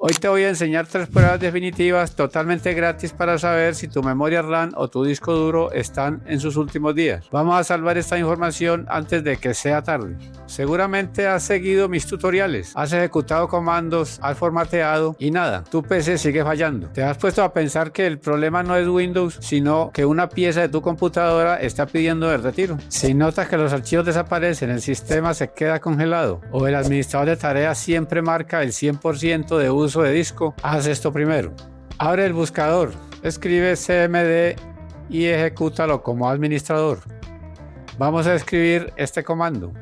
Hoy te voy a enseñar 3 pruebas definitivas totalmente gratis para saber si tu memoria RAM o tu disco duro están en sus últimos días. Vamos a salvar esta información antes de que sea tarde. Seguramente has seguido mis tutoriales, has ejecutado comandos, has formateado y nada, tu PC sigue fallando. Te has puesto a pensar que el problema no es Windows, sino que una pieza de tu computadora está pidiendo el retiro. Si notas que los archivos desaparecen, el sistema se queda congelado o el administrador de tareas siempre marca el 100% de uso de disco, haz esto primero. Abre el buscador, escribe cmd y ejecútalo como administrador. Vamos a escribir este comando: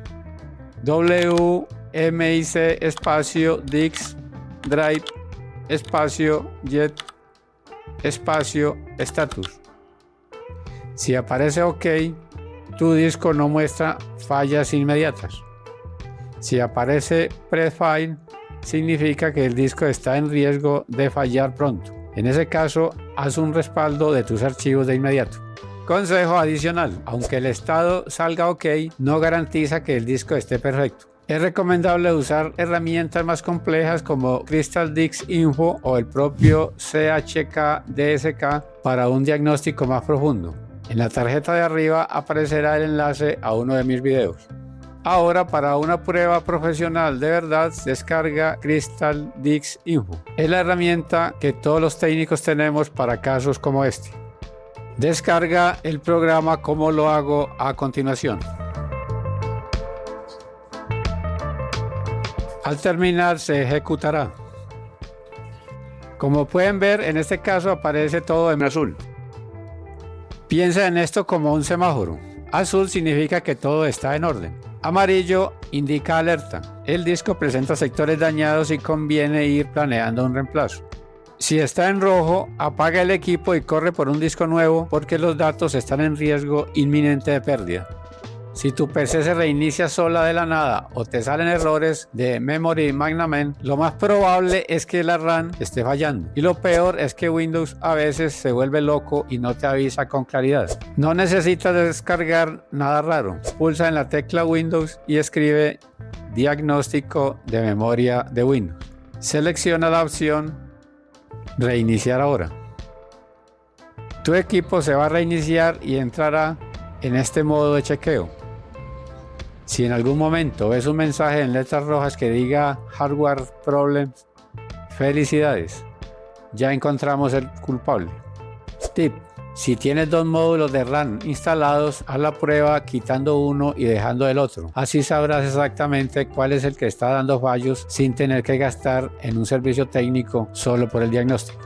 wmic espacio dix drive espacio jet espacio status. Si aparece OK, tu disco no muestra fallas inmediatas. Si aparece prefile, significa que el disco está en riesgo de fallar pronto. En ese caso, haz un respaldo de tus archivos de inmediato. Consejo adicional: aunque el estado salga OK, no garantiza que el disco esté perfecto. Es recomendable usar herramientas más complejas como Crystal Disk Info o el propio CHK DSK para un diagnóstico más profundo. En la tarjeta de arriba aparecerá el enlace a uno de mis videos. Ahora, para una prueba profesional de verdad, descarga Crystal Disk Info. Es la herramienta que todos los técnicos tenemos para casos como este. Descarga el programa como lo hago a continuación. Al terminar, se ejecutará. Como pueden ver, en este caso aparece todo en azul. Piensa en esto como un semáforo. Azul significa que todo está en orden. Amarillo indica alerta. El disco presenta sectores dañados y conviene ir planeando un reemplazo. Si está en rojo, apaga el equipo y corre por un disco nuevo porque los datos están en riesgo inminente de pérdida. Si tu PC se reinicia sola de la nada o te salen errores de memory management, lo más probable es que la RAM esté fallando. Y lo peor es que Windows a veces se vuelve loco y no te avisa con claridad. No necesitas descargar nada raro. Pulsa en la tecla Windows y escribe diagnóstico de memoria de Windows. Selecciona la opción reiniciar ahora. Tu equipo se va a reiniciar y entrará en este modo de chequeo. Si en algún momento ves un mensaje en letras rojas que diga Hardware Problems, felicidades, ya encontramos el culpable. Tip: si tienes 2 módulos de RAM instalados, haz la prueba quitando uno y dejando el otro. Así sabrás exactamente cuál es el que está dando fallos sin tener que gastar en un servicio técnico solo por el diagnóstico.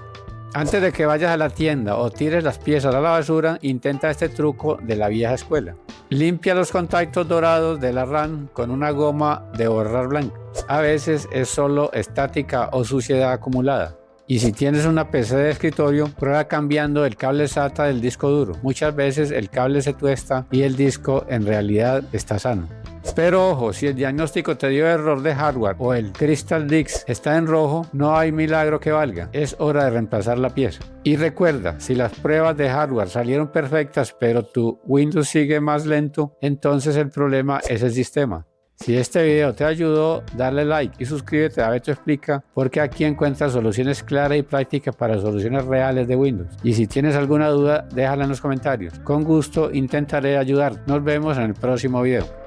Antes de que vayas a la tienda o tires las piezas a la basura, intenta este truco de la vieja escuela. Limpia los contactos dorados de la RAM con una goma de borrar blanca. A veces es solo estática o suciedad acumulada. Y si tienes una PC de escritorio, prueba cambiando el cable SATA del disco duro. Muchas veces el cable se tuesta y el disco en realidad está sano. Pero ojo, si el diagnóstico te dio error de hardware o el Crystal Disk está en rojo, no hay milagro que valga. Es hora de reemplazar la pieza. Y recuerda, si las pruebas de hardware salieron perfectas pero tu Windows sigue más lento, entonces el problema es el sistema. Si este video te ayudó, dale like y suscríbete a Beto Explica, porque aquí encuentras soluciones claras y prácticas para soluciones reales de Windows. Y si tienes alguna duda, déjala en los comentarios. Con gusto intentaré ayudar. Nos vemos en el próximo video.